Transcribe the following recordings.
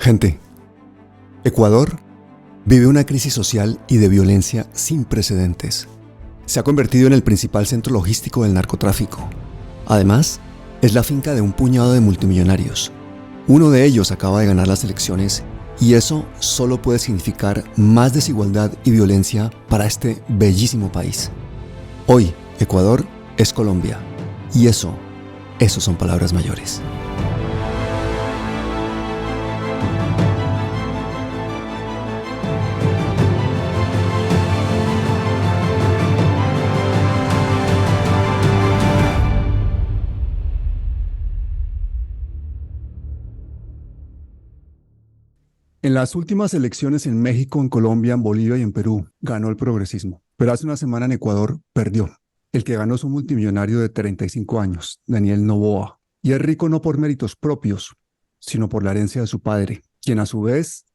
Gente, Ecuador vive una crisis social y de violencia sin precedentes. Se ha convertido en el principal centro logístico del narcotráfico. Además, es la finca de un puñado de multimillonarios. Uno de ellos acaba de ganar las elecciones y eso solo puede significar más desigualdad y violencia para este bellísimo país. Hoy, Ecuador es Colombia. Y eso son palabras mayores. En las últimas elecciones en México, en Colombia, en Bolivia y en Perú, ganó el progresismo. Pero hace una semana en Ecuador perdió. El que ganó es un multimillonario de 35 años, Daniel Noboa. Y es rico no por méritos propios, sino por la herencia de su padre, quien a su vez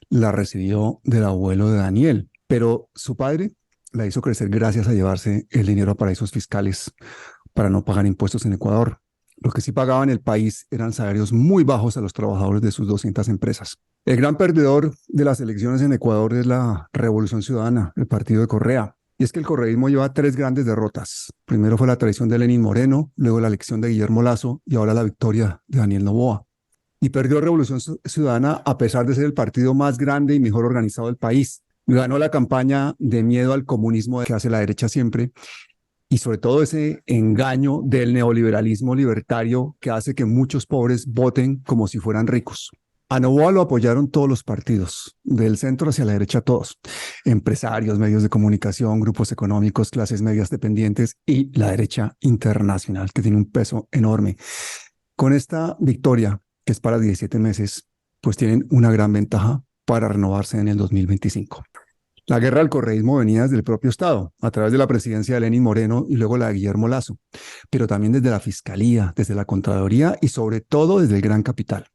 la recibió del abuelo de Daniel. Pero su padre la hizo crecer gracias a llevarse el dinero a paraísos fiscales para no pagar impuestos en Ecuador. Lo que sí pagaba en el país eran salarios muy bajos a los trabajadores de sus 200 empresas. El gran perdedor de las elecciones en Ecuador es la Revolución Ciudadana, el partido de Correa. Y es que el correísmo lleva 3 grandes derrotas. Primero fue la traición de Lenín Moreno, luego la elección de Guillermo Lasso y ahora la victoria de Daniel Noboa. Y perdió Revolución Ciudadana a pesar de ser el partido más grande y mejor organizado del país. Ganó la campaña de miedo al comunismo que hace la derecha siempre y sobre todo ese engaño del neoliberalismo libertario que hace que muchos pobres voten como si fueran ricos. A Noboa lo apoyaron todos los partidos, del centro hacia la derecha todos, empresarios, medios de comunicación, grupos económicos, clases medias dependientes y la derecha internacional, que tiene un peso enorme. Con esta victoria, que es para 17 meses, pues tienen una gran ventaja para renovarse en el 2025. La guerra del correísmo venía desde el propio Estado, a través de la presidencia de Lenín Moreno y luego la de Guillermo Lasso, pero también desde la Fiscalía, desde la Contraloría y sobre todo desde el Gran Capital.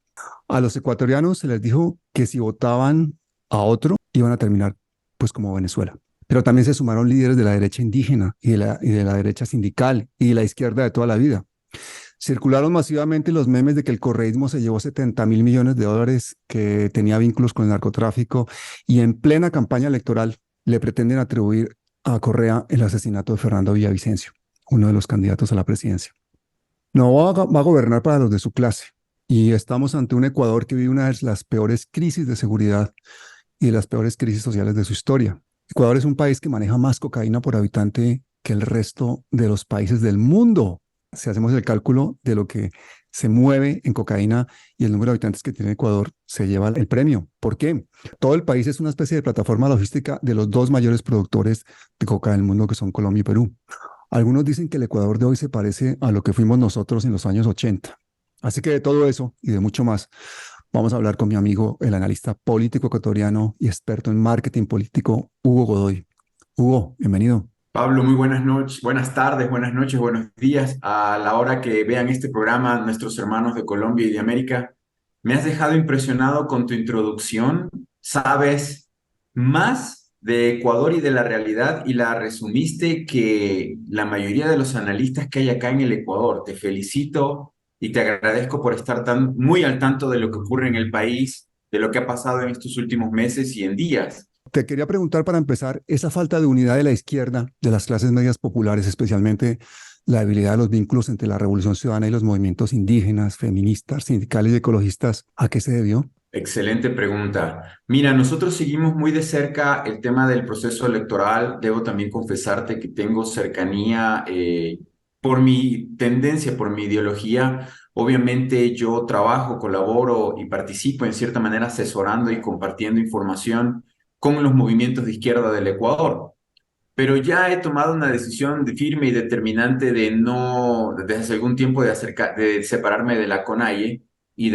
A los ecuatorianos se les dijo que si votaban a otro iban a terminar pues como Venezuela. Pero también se sumaron líderes de la derecha indígena y de la derecha sindical y de la izquierda de toda la vida. Circularon masivamente los memes de que el correísmo se llevó 70.000 millones de dólares, que tenía vínculos con el narcotráfico y en plena campaña electoral le pretenden atribuir a Correa el asesinato de Fernando Villavicencio, uno de los candidatos a la presidencia. No va a gobernar para los de su clase y estamos ante un Ecuador que vive una de las peores crisis de seguridad y de las peores crisis sociales de su historia. Ecuador es un país que maneja más cocaína por habitante que el resto de los países del mundo. Si hacemos el cálculo de lo que se mueve en cocaína y el número de habitantes que tiene Ecuador, se lleva el premio. ¿Por qué? Todo el país es una especie de plataforma logística de los 2 mayores productores de coca del mundo, que son Colombia y Perú. Algunos dicen que el Ecuador de hoy se parece a lo que fuimos nosotros en los años 80. Así que de todo eso y de mucho más, vamos a hablar con mi amigo, el analista político ecuatoriano y experto en marketing político, Hugo Godoy. Hugo, bienvenido. Pablo, muy buenas noches, buenas tardes, buenas noches, buenos días. A la hora que vean este programa, nuestros hermanos de Colombia y de América, me has dejado impresionado con tu introducción. Sabes más de Ecuador y de la realidad y la resumiste que la mayoría de los analistas que hay acá en el Ecuador. Te felicito y te agradezco por estar tan muy al tanto de lo que ocurre en el país, de lo que ha pasado en estos últimos meses y en días. Te quería preguntar para empezar, esa falta de unidad de la izquierda, de las clases medias populares, especialmente la debilidad de los vínculos entre la Revolución Ciudadana y los movimientos indígenas, feministas, sindicales y ecologistas, ¿a qué se debió? Excelente pregunta. Mira, nosotros seguimos muy de cerca el tema del proceso electoral. Debo también confesarte que tengo cercanía por mi tendencia, por mi ideología. Obviamente yo trabajo, colaboro y participo en cierta manera asesorando y compartiendo información con los movimientos de izquierda del Ecuador. Pero ya he tomado una decisión firme y determinante de no, desde hace algún tiempo, de separarme de la CONAIE y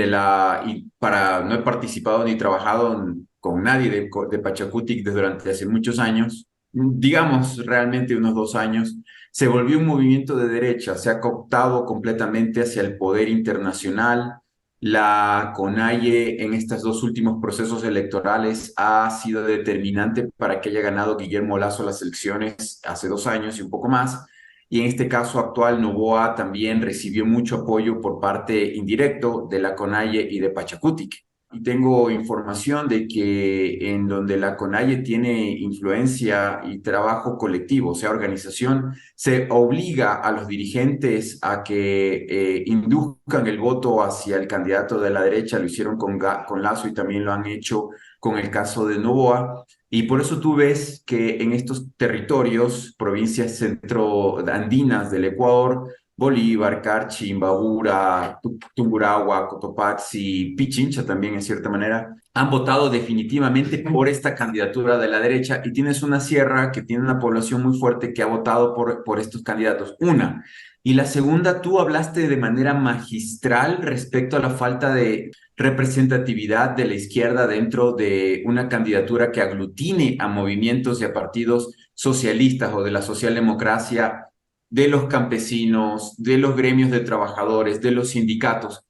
para, no he participado ni trabajado con nadie de Pachacutic durante hace muchos años, digamos realmente unos 2 años. Se volvió un movimiento de derecha, se ha cooptado completamente hacia el poder internacional. La CONAIE en estos 2 últimos procesos electorales ha sido determinante para que haya ganado Guillermo Lasso las elecciones hace 2 años y un poco más. Y en este caso actual, Noboa también recibió mucho apoyo por parte indirecto de la CONAIE y de Pachacutic. y tengo información de que en donde la CONAIE tiene influencia y trabajo colectivo, o sea, organización, se obliga a los dirigentes a que induzcan el voto hacia el candidato de la derecha. Lo hicieron con Lazo y también lo han hecho con el caso de Noboa. Y por eso tú ves que en estos territorios, provincias centroandinas del Ecuador, Bolívar, Carchi, Imbabura, Tungurahua, Cotopaxi, Pichincha también en cierta manera, han votado definitivamente por esta candidatura de la derecha, y tienes una sierra que tiene una población muy fuerte que ha votado por estos candidatos. Una. Y la segunda, tú hablaste de manera magistral respecto a la falta de representatividad de la izquierda dentro de una candidatura que aglutine a movimientos y a partidos socialistas o de la socialdemocracia, de los campesinos, de los gremios de trabajadores, de los sindicatos.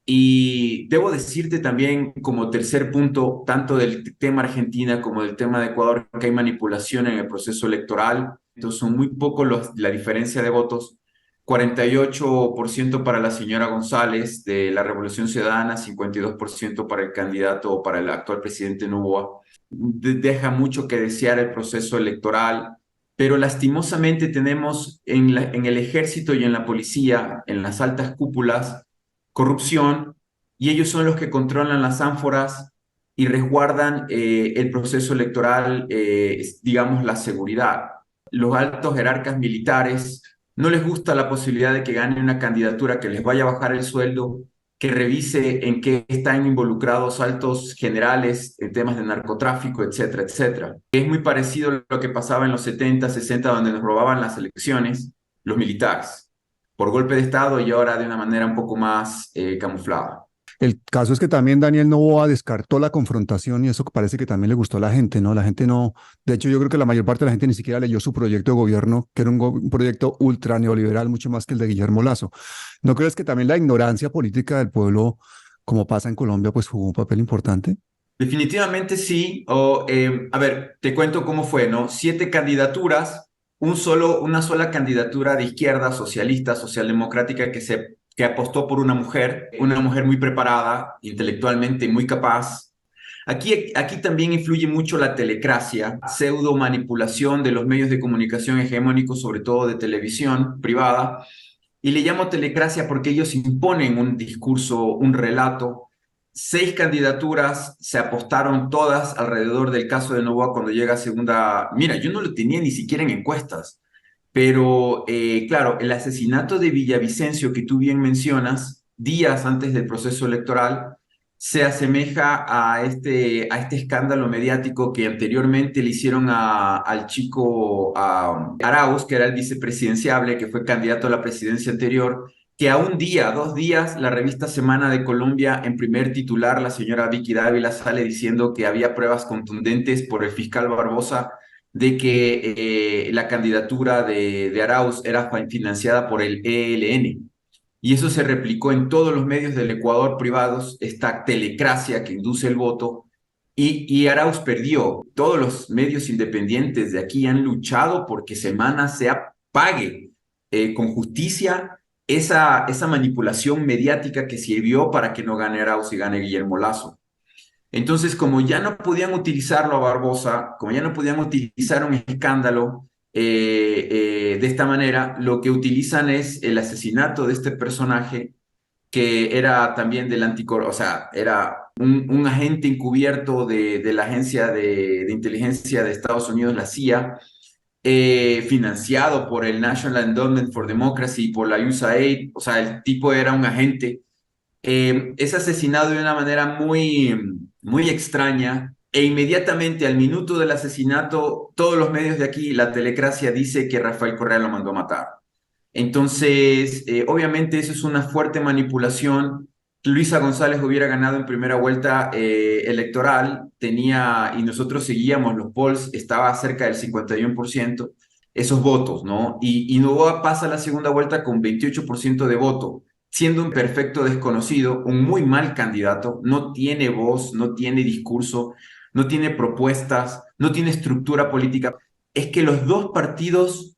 Y debo decirte también como tercer punto, tanto del tema Argentina como del tema de Ecuador, que hay manipulación en el proceso electoral. Entonces son muy pocos la diferencia de votos. 48% para la señora González de la Revolución Ciudadana, 52% para el candidato o para el actual presidente Noboa. Deja mucho que desear el proceso electoral, pero lastimosamente tenemos en el ejército y en la policía, en las altas cúpulas, corrupción, y ellos son los que controlan las ánforas y resguardan el proceso electoral, digamos, la seguridad. Los altos jerarcas militares no les gusta la posibilidad de que gane una candidatura que les vaya a bajar el sueldo, que revise en qué están involucrados altos generales en temas de narcotráfico, etcétera, etcétera. Es muy parecido a lo que pasaba en los 70, 60, donde nos robaban las elecciones los militares por golpe de Estado, y ahora de una manera un poco más camuflada. El caso es que también Daniel Noboa descartó la confrontación y eso parece que también le gustó a la gente, ¿no? La gente no, de hecho yo creo que la mayor parte de la gente ni siquiera leyó su proyecto de gobierno, que era un proyecto ultra neoliberal, mucho más que el de Guillermo Lazo. ¿No crees que también la ignorancia política del pueblo, como pasa en Colombia, pues jugó un papel importante? Definitivamente sí. A ver, te cuento cómo fue, ¿no? 7 candidaturas, una sola candidatura de izquierda, socialista, socialdemocrática, que apostó por una mujer muy preparada, intelectualmente muy capaz. Aquí también influye mucho la telecracia, pseudo manipulación de los medios de comunicación hegemónicos, sobre todo de televisión privada. Y le llamo telecracia porque ellos imponen un discurso, un relato. 6 candidaturas se apostaron todas alrededor del caso de Noboa cuando llega a segunda. Mira, yo no lo tenía ni siquiera en encuestas, pero claro, el asesinato de Villavicencio que tú bien mencionas, días antes del proceso electoral, se asemeja a este escándalo mediático que anteriormente le hicieron al chico Arauz, que era el vicepresidenciable, que fue candidato a la presidencia anterior, que a un día, 2 días, la revista Semana de Colombia, en primer titular, la señora Vicky Dávila sale diciendo que había pruebas contundentes por el fiscal Barbosa de que la candidatura de Arauz era financiada por el ELN. Y eso se replicó en todos los medios del Ecuador privados, esta telecracia que induce el voto, y Arauz perdió. Todos los medios independientes de aquí han luchado porque Semana pague con justicia esa manipulación mediática que sirvió para que no gane Arauz y gane Guillermo Lazo. Entonces, como ya no podían utilizarlo a Barbosa, como ya no podían utilizar un escándalo de esta manera, lo que utilizan es el asesinato de este personaje que era también del o sea, era un agente encubierto de la agencia de inteligencia de Estados Unidos, la CIA, financiado por el National Endowment for Democracy y por la USAID. O sea, el tipo era un agente. Es asesinado de una manera muy extraña, e inmediatamente al minuto del asesinato, todos los medios de aquí, la telecracia dice que Rafael Correa lo mandó a matar. Entonces, obviamente eso es una fuerte manipulación. Luisa González hubiera ganado en primera vuelta electoral, y nosotros seguíamos los polls, estaba cerca del 51% esos votos, ¿no? Y Noboa pasa a la segunda vuelta con 28% de voto, siendo un perfecto desconocido, un muy mal candidato, no tiene voz, no tiene discurso, no tiene propuestas, no tiene estructura política. Es que los dos partidos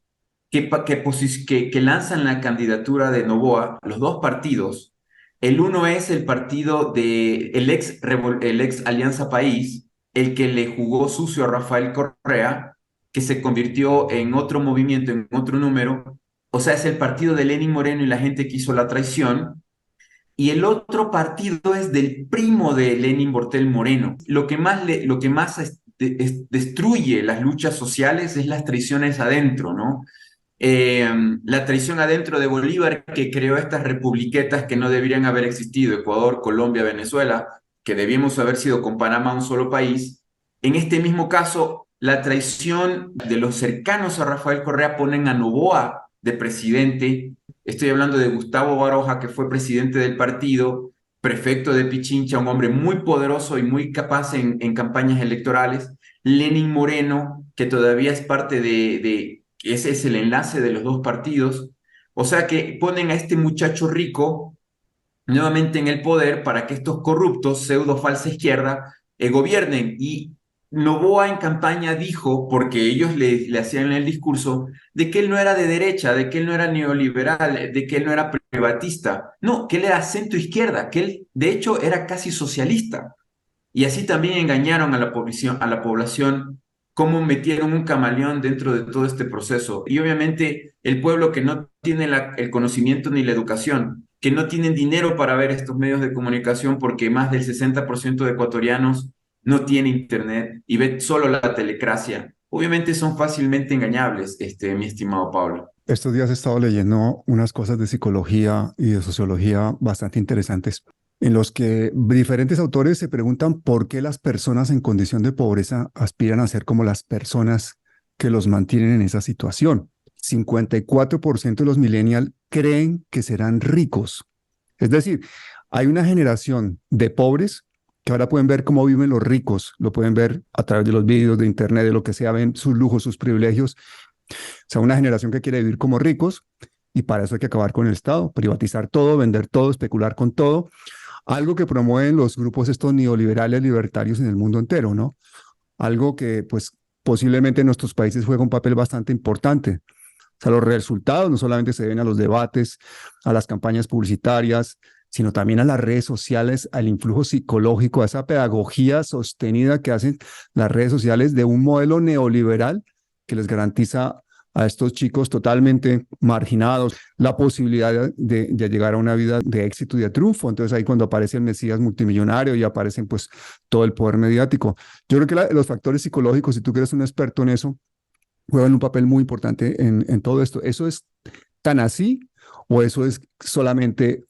que lanzan la candidatura de Noboa, los dos partidos, El uno es el partido de el ex Alianza País, el que le jugó sucio a Rafael Correa, que se convirtió en otro movimiento, en otro número. O sea, es el partido de Lenín Moreno y la gente que hizo la traición. Y el otro partido es del primo de Lenin Bortel Moreno. Lo que más destruye las luchas sociales es las traiciones adentro, ¿no? eh, la traición adentro de Bolívar que creó estas republiquetas que no deberían haber existido, Ecuador, Colombia, Venezuela, que debíamos haber sido con Panamá un solo país. En este mismo caso, la traición de los cercanos a Rafael Correa ponen a Noboa de presidente. Estoy hablando de Gustavo Baroja, que fue presidente del partido, prefecto de Pichincha, un hombre muy poderoso y muy capaz en campañas electorales. Lenin Moreno, que todavía es parte ese es el enlace de los dos partidos. O sea que ponen a este muchacho rico nuevamente en el poder para que estos corruptos, pseudo falsa izquierda, gobiernen. Y Noboa en campaña dijo, porque ellos le hacían el discurso, de que él no era de derecha, de que él no era neoliberal, de que él no era privatista. No, que él era centro izquierda, que él de hecho era casi socialista. Y así también engañaron a la población, cómo metieron un camaleón dentro de todo este proceso. Y obviamente el pueblo que no tiene el conocimiento ni la educación, que no tienen dinero para ver estos medios de comunicación porque más del 60% de ecuatorianos no tiene internet y ve solo la telecracia. Obviamente son fácilmente engañables, mi estimado Pablo. Estos días he estado leyendo unas cosas de psicología y de sociología bastante interesantes, en los que diferentes autores se preguntan por qué las personas en condición de pobreza aspiran a ser como las personas que los mantienen en esa situación. 54% de los millennials creen que serán ricos. Es decir, hay una generación de pobres que ahora pueden ver cómo viven los ricos, lo pueden ver a través de los vídeos de internet, de lo que sea, ven sus lujos, sus privilegios. O sea, una generación que quiere vivir como ricos y para eso hay que acabar con el Estado, privatizar todo, vender todo, especular con todo, algo que promueven los grupos estos neoliberales libertarios en el mundo entero, ¿no? Algo que pues posiblemente en nuestros países juega un papel bastante importante. O sea, los resultados no solamente se deben a los debates, a las campañas publicitarias, sino también a las redes sociales, al influjo psicológico, a esa pedagogía sostenida que hacen las redes sociales de un modelo neoliberal que les garantiza a estos chicos totalmente marginados la posibilidad de llegar a una vida de éxito y de triunfo. Entonces ahí cuando aparece el Mesías multimillonario y aparecen pues todo el poder mediático. Yo creo que los factores psicológicos, si tú que eres un experto en eso, juegan un papel muy importante en todo esto. ¿Eso es tan así o eso es solamente,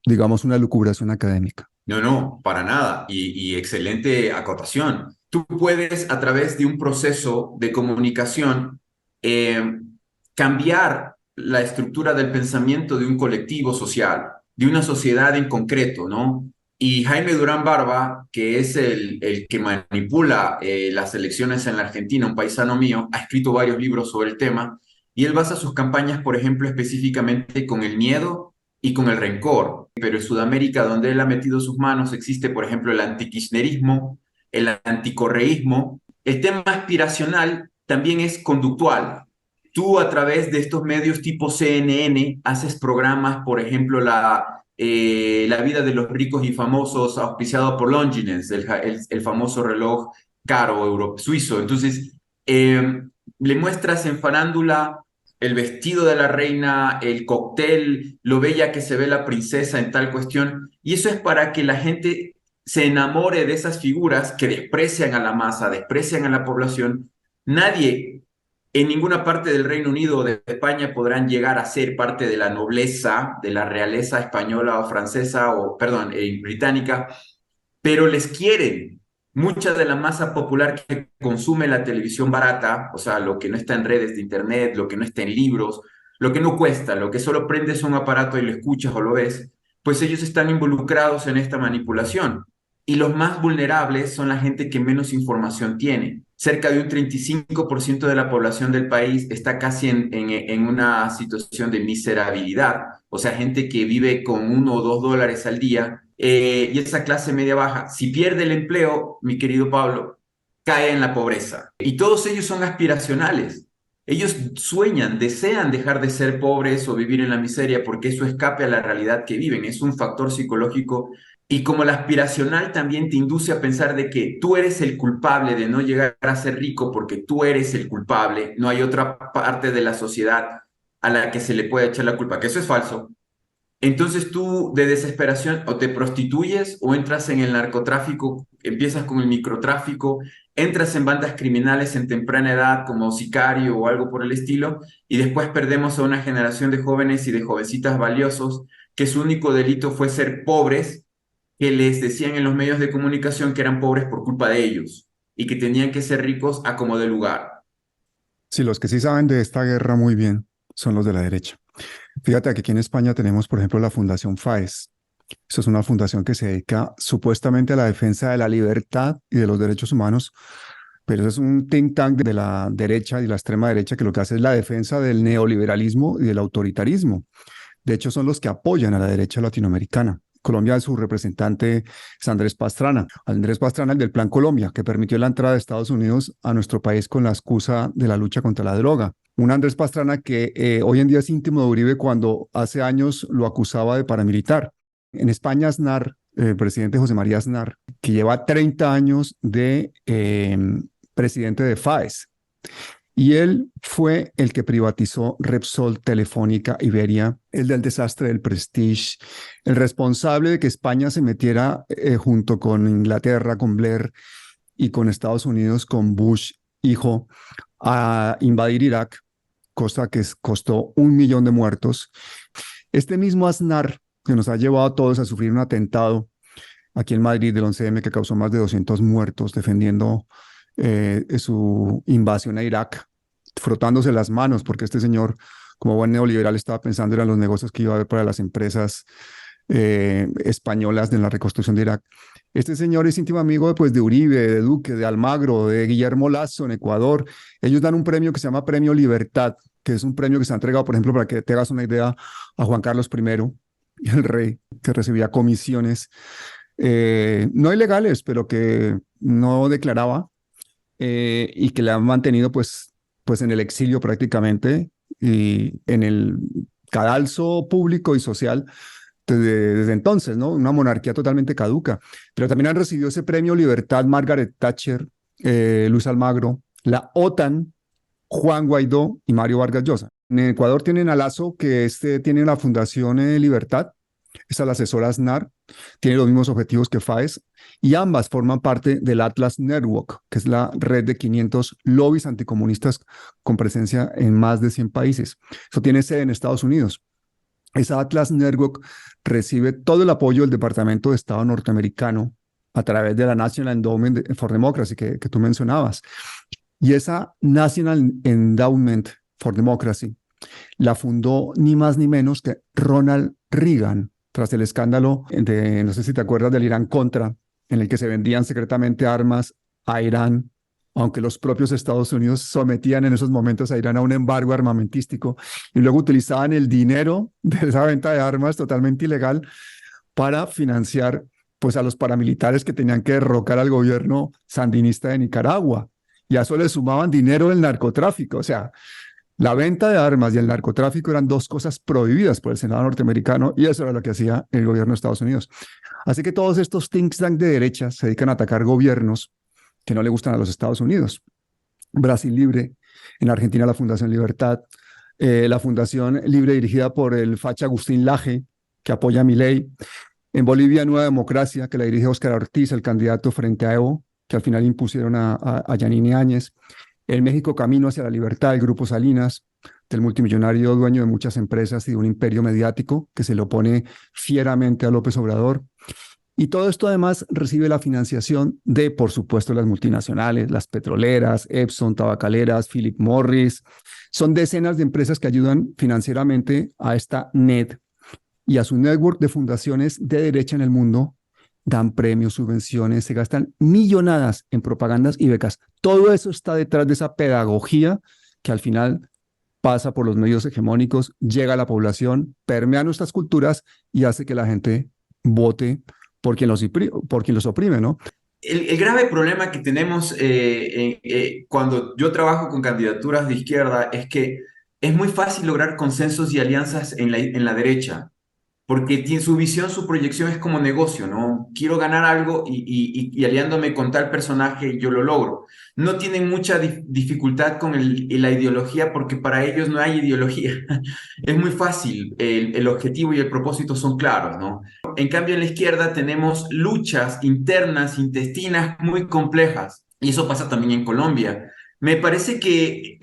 digamos, una lucubración académica? No, no, para nada. Y excelente acotación. Tú puedes, a través de un proceso de comunicación, eh, cambiar la estructura del pensamiento de un colectivo social, de una sociedad en concreto, ¿no? Y Jaime Durán Barba, que es el que manipula las elecciones en la Argentina, un paisano mío, ha escrito varios libros sobre el tema, y él basa sus campañas, por ejemplo, específicamente con el miedo y con el rencor. Pero en Sudamérica, donde él ha metido sus manos, existe, por ejemplo, el antikirchnerismo, el anticorreísmo. El tema aspiracional también es conductual. Tú a través de estos medios tipo CNN haces programas, por ejemplo, la vida de los ricos y famosos auspiciado por Longines, el famoso reloj caro suizo. Entonces, le muestras en farándula el vestido de la reina, el cóctel, lo bella que se ve la princesa en tal cuestión. Y eso es para que la gente se enamore de esas figuras que desprecian a la masa, desprecian a la población. Nadie en ninguna parte del Reino Unido o de España podrán llegar a ser parte de la nobleza, de la realeza española o francesa o, perdón, británica, pero les quieren. Mucha de la masa popular que consume la televisión barata, o sea, lo que no está en redes de internet, lo que no está en libros, lo que no cuesta, lo que solo prendes un aparato y lo escuchas o lo ves, pues ellos están involucrados en esta manipulación. Y los más vulnerables son la gente que menos información tiene. Cerca de un 35% de la población del país está casi en una situación de miserabilidad, o sea, gente que vive con $1 o $2 al día, y esa clase media baja, si pierde el empleo, mi querido Pablo, cae en la pobreza. Y todos ellos son aspiracionales. Ellos sueñan, desean dejar de ser pobres o vivir en la miseria porque eso escape a la realidad que viven. Es un factor psicológico y como la aspiracional también te induce a pensar de que tú eres el culpable de no llegar a ser rico porque tú eres el culpable, no hay otra parte de la sociedad a la que se le puede echar la culpa, que eso es falso. Entonces tú de desesperación o te prostituyes o entras en el narcotráfico, empiezas con el microtráfico, entras en bandas criminales en temprana edad como sicario o algo por el estilo, y después perdemos a una generación de jóvenes y de jovencitas valiosos que su único delito fue ser pobres, que les decían en los medios de comunicación que eran pobres por culpa de ellos y que tenían que ser ricos a como de lugar. Sí, los que sí saben de esta guerra muy bien son los de la derecha. Fíjate que aquí en España tenemos, por ejemplo, la Fundación FAES. Eso es una fundación que se dedica supuestamente a la defensa de la libertad y de los derechos humanos, pero eso es un think tank de la derecha y la extrema derecha que lo que hace es la defensa del neoliberalismo y del autoritarismo. De hecho, son los que apoyan a la derecha latinoamericana. Colombia, su representante es Andrés Pastrana. Andrés Pastrana, el del Plan Colombia, que permitió la entrada de Estados Unidos a nuestro país con la excusa de la lucha contra la droga. Un Andrés Pastrana que hoy en día es íntimo de Uribe cuando hace años lo acusaba de paramilitar. En España, Aznar, el presidente José María Aznar, que lleva 30 años de presidente de FAES, y él fue el que privatizó Repsol, Telefónica, Iberia, el del desastre del Prestige, el responsable de que España se metiera junto con Inglaterra, con Blair y con Estados Unidos, con Bush, hijo, a invadir Irak, cosa que costó 1 millón de muertos. Este mismo Aznar que nos ha llevado a todos a sufrir un atentado aquí en Madrid del 11M que causó más de 200 muertos defendiendo su invasión a Irak, frotándose las manos, porque este señor, como buen neoliberal, estaba pensando en los negocios que iba a haber para las empresas españolas de la reconstrucción de Irak. Este señor es íntimo amigo pues, de Uribe, de Duque, de Almagro, de Guillermo Lasso en Ecuador. Ellos dan un premio que se llama Premio Libertad, que es un premio que se ha entregado, por ejemplo, para que te hagas una idea, a Juan Carlos I, el rey, que recibía comisiones no ilegales, pero que no declaraba y que le han mantenido pues en el exilio prácticamente y en el cadalso público y social desde entonces, ¿no? Una monarquía totalmente caduca. Pero también han recibido ese premio Libertad Margaret Thatcher, Luis Almagro, la OTAN, Juan Guaidó y Mario Vargas Llosa. En Ecuador tienen a Lazo, que tiene la Fundación Libertad, esta es la asesora ASNAR, tiene los mismos objetivos que FAES y ambas forman parte del Atlas Network, que es la red de 500 lobbies anticomunistas con presencia en más de 100 países. Eso tiene sede en Estados Unidos. Esa Atlas Network recibe todo el apoyo del Departamento de Estado norteamericano a través de la National Endowment for Democracy que tú mencionabas. Y esa National Endowment for Democracy la fundó ni más ni menos que Ronald Reagan, tras el escándalo de, no sé si te acuerdas, del Irán-Contra, en el que se vendían secretamente armas a Irán, aunque los propios Estados Unidos sometían en esos momentos a Irán a un embargo armamentístico y luego utilizaban el dinero de esa venta de armas totalmente ilegal para financiar pues a los paramilitares que tenían que derrocar al gobierno sandinista de Nicaragua. Y a eso le sumaban dinero del narcotráfico, o sea, la venta de armas y el narcotráfico eran dos cosas prohibidas por el Senado norteamericano y eso era lo que hacía el gobierno de Estados Unidos. Así que todos estos think tanks de derecha se dedican a atacar gobiernos que no le gustan a los Estados Unidos. Brasil Libre, en Argentina la Fundación Libertad, la Fundación Libre dirigida por el facha Agustín Laje, que apoya a Milei. En Bolivia Nueva Democracia, que la dirige Óscar Ortiz, el candidato frente a Evo, que al final impusieron a Yanine Áñez. En México Camino hacia la Libertad, el Grupo Salinas, del multimillonario dueño de muchas empresas y de un imperio mediático que se le opone fieramente a López Obrador. Y todo esto además recibe la financiación de, por supuesto, las multinacionales, las petroleras, Epson, tabacaleras, Philip Morris. Son decenas de empresas que ayudan financieramente a esta NED y a su network de fundaciones de derecha en el mundo. Dan premios, subvenciones, se gastan millonadas en propagandas y becas. Todo eso está detrás de esa pedagogía que al final pasa por los medios hegemónicos, llega a la población, permea nuestras culturas y hace que la gente vote por quien los oprime, ¿no? el grave problema que tenemos cuando yo trabajo con candidaturas de izquierda es que es muy fácil lograr consensos y alianzas en la derecha porque tiene su visión, su proyección es como negocio, ¿no? Quiero ganar algo y aliándome con tal personaje yo lo logro. No tienen mucha dificultad con la ideología porque para ellos no hay ideología. Es muy fácil, el objetivo y el propósito son claros, ¿no? En cambio, en la izquierda tenemos luchas internas, intestinas muy complejas y eso pasa también en Colombia. Me parece que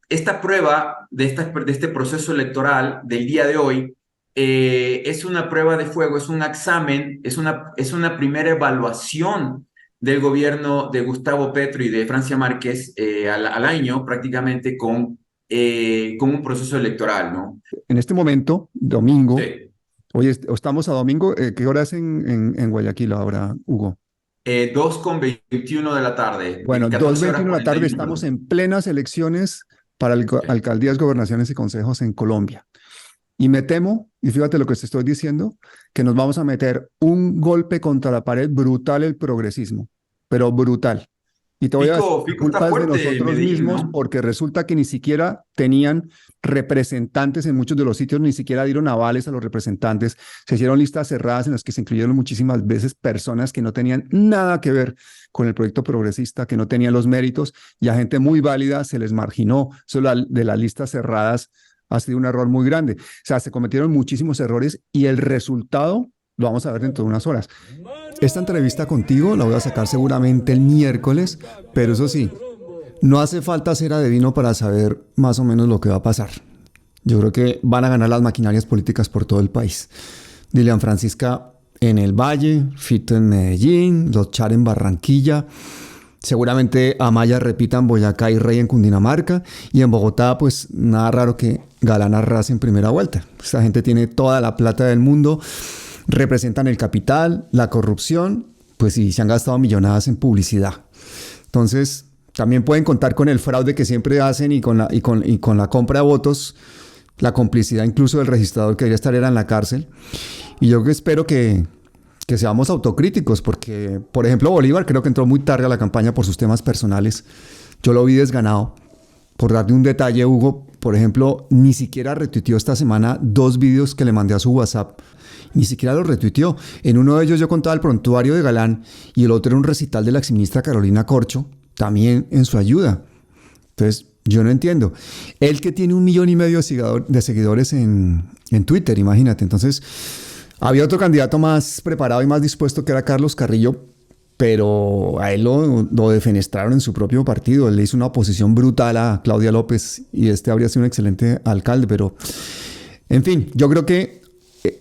esta prueba de este proceso electoral del día de hoy es una prueba de fuego, es un examen, es una primera evaluación del gobierno de Gustavo Petro y de Francia Márquez al año prácticamente con un proceso electoral, ¿no? En este momento, domingo, Sí. hoy estamos a domingo, ¿qué hora es en Guayaquil ahora, Hugo? 2:21 de la tarde, Bueno, 14 horas 2:21 de la tarde 41, estamos perdón. en plenas elecciones para Sí. alcaldías, gobernaciones y consejos en Colombia. Y me temo, y fíjate lo que te estoy diciendo, que nos vamos a meter un golpe contra la pared brutal el progresismo, pero brutal. Y te voy a decir, la Fico está culpa es de fuerte en nosotros Medellín, mismos ¿no? porque resulta que ni siquiera tenían representantes en muchos de los sitios, ni siquiera dieron avales a los representantes. Se hicieron listas cerradas en las que se incluyeron muchísimas veces personas que no tenían nada que ver con el proyecto progresista, que no tenían los méritos, y a gente muy válida se les marginó. Solo de las listas cerradas ha sido un error muy grande. O sea, se cometieron muchísimos errores y el resultado lo vamos a ver dentro de unas horas. Esta entrevista contigo la voy a sacar seguramente el miércoles, pero eso sí, no hace falta ser adivino para saber más o menos lo que va a pasar. Yo creo que van a ganar las maquinarias políticas por todo el país. Dilian Francisca en el Valle, Fito en Medellín, los Char en Barranquilla. Seguramente Amaya repita en Boyacá y Rey en Cundinamarca. Y en Bogotá, pues nada raro que Galán arrase en primera vuelta. Esta gente tiene toda la plata del mundo, representan el capital, la corrupción, pues sí, se han gastado millonadas en publicidad. Entonces, también pueden contar con el fraude que siempre hacen y con la compra de votos, la complicidad incluso del registrador que debería estar era en la cárcel. Y yo espero que seamos autocríticos, porque, por ejemplo, Bolívar creo que entró muy tarde a la campaña por sus temas personales. Yo lo vi desganado. Por darte un detalle, Hugo, por ejemplo, ni siquiera retuiteó esta semana 2 videos que le mandé a su WhatsApp. Ni siquiera los retuiteó. En uno de ellos yo contaba el prontuario de Galán y el otro era un recital de la exministra Carolina Corcho, también en su ayuda. Entonces, yo no entiendo. Él que tiene 1,5 millones de seguidores en Twitter, imagínate. Entonces, había otro candidato más preparado y más dispuesto que era Carlos Carrillo, pero a él lo defenestraron en su propio partido. Él le hizo una oposición brutal a Claudia López y este habría sido un excelente alcalde, pero en fin, yo creo que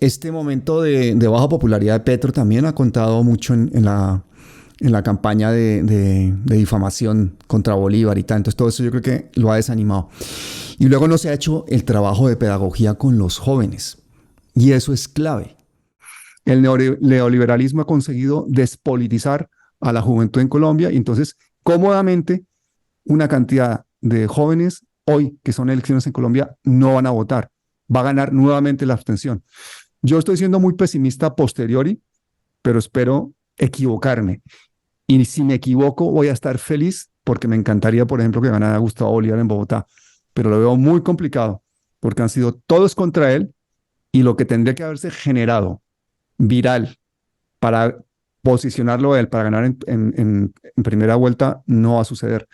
este momento de baja popularidad de Petro también ha contado mucho en la campaña de difamación contra Bolívar y tal. Entonces todo eso yo creo que lo ha desanimado. Y luego no se ha hecho el trabajo de pedagogía con los jóvenes. Y eso es clave. El neoliberalismo ha conseguido despolitizar a la juventud en Colombia y entonces cómodamente una cantidad de jóvenes hoy que son elecciones en Colombia no van a votar. Va a ganar nuevamente la abstención. Yo estoy siendo muy pesimista a posteriori, pero espero equivocarme. Y si me equivoco, voy a estar feliz porque me encantaría, por ejemplo, que ganara Gustavo Bolívar en Bogotá, pero lo veo muy complicado porque han sido todos contra él y lo que tendría que haberse generado viral para posicionarlo a él, para ganar en primera vuelta, no va a suceder.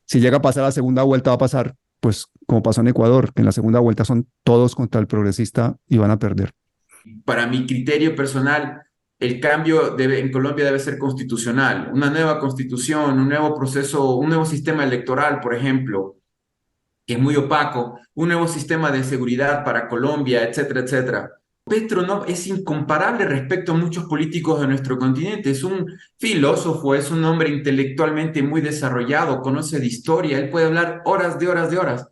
Si llega a pasar la segunda vuelta, va a pasar, pues, como pasó en Ecuador, que en la segunda vuelta son todos contra el progresista y van a perder. Para mi criterio personal, el cambio en Colombia debe ser constitucional, una nueva constitución, un nuevo proceso, un nuevo sistema electoral, por ejemplo, que es muy opaco, un nuevo sistema de seguridad para Colombia, etcétera, etcétera. Petro no, es incomparable respecto a muchos políticos de nuestro continente. Es un filósofo, es un hombre intelectualmente muy desarrollado, conoce de historia, él puede hablar horas de horas de horas,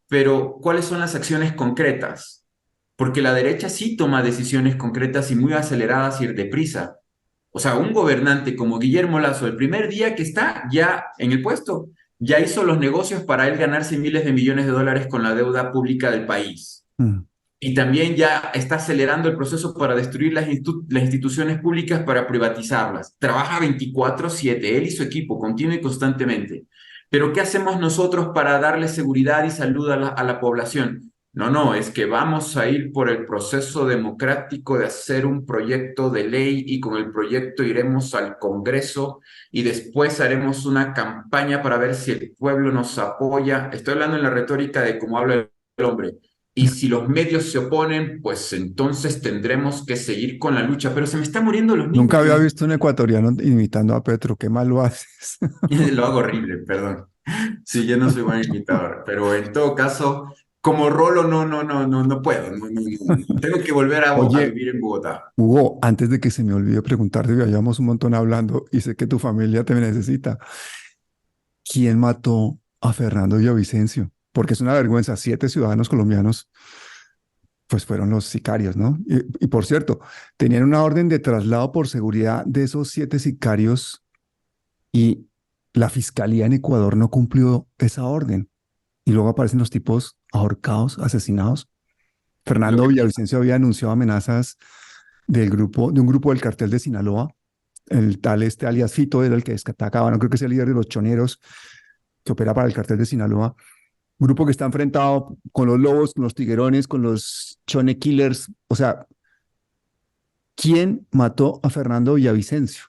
pero ¿cuáles son las acciones concretas? Porque la derecha sí toma decisiones concretas y muy aceleradas y deprisa. O sea, un gobernante como Guillermo Lazo, el primer día que está ya en el puesto, ya hizo los negocios para él ganarse miles de millones de dólares con la deuda pública del país. Mm. y también ya está acelerando el proceso para destruir las instituciones públicas para privatizarlas. Trabaja 24/7, él y su equipo, continuo y constantemente. Pero ¿qué hacemos nosotros para darle seguridad y salud a la población? No, no, es que vamos a ir por el proceso democrático de hacer un proyecto de ley y con el proyecto iremos al Congreso y después haremos una campaña para ver si el pueblo nos apoya. Estoy hablando en la retórica de cómo habla el hombre. Y si los medios se oponen, pues entonces tendremos que seguir con la lucha. Pero se me están muriendo los Nunca había niños. visto un ecuatoriano imitando a Petro. Qué mal lo haces. Lo hago horrible, perdón. Sí, yo no soy buen imitador, pero en todo caso, como rolo, no puedo. No. Tengo que volver a Oye, vivir en Bogotá. Hugo, antes de que se me olvide preguntarte, que hayamos un montón hablando y sé que tu familia te necesita. ¿Quién mató a Fernando Villavicencio? Porque es una vergüenza. 7 ciudadanos colombianos, pues fueron los sicarios, ¿no? Y por cierto, tenían una orden de traslado por seguridad de esos 7 sicarios y la fiscalía en Ecuador no cumplió esa orden. Y luego aparecen los tipos ahorcados, asesinados. Lo Fernando que Villavicencio había anunciado amenazas de un grupo del cartel de Sinaloa. El tal alias Fito era el que atacaba, no creo que sea el líder de los choneros que opera para el cartel de Sinaloa. Grupo que está enfrentado con los lobos, con los tiguerones, con los chone killers. O sea, ¿quién mató a Fernando Villavicencio?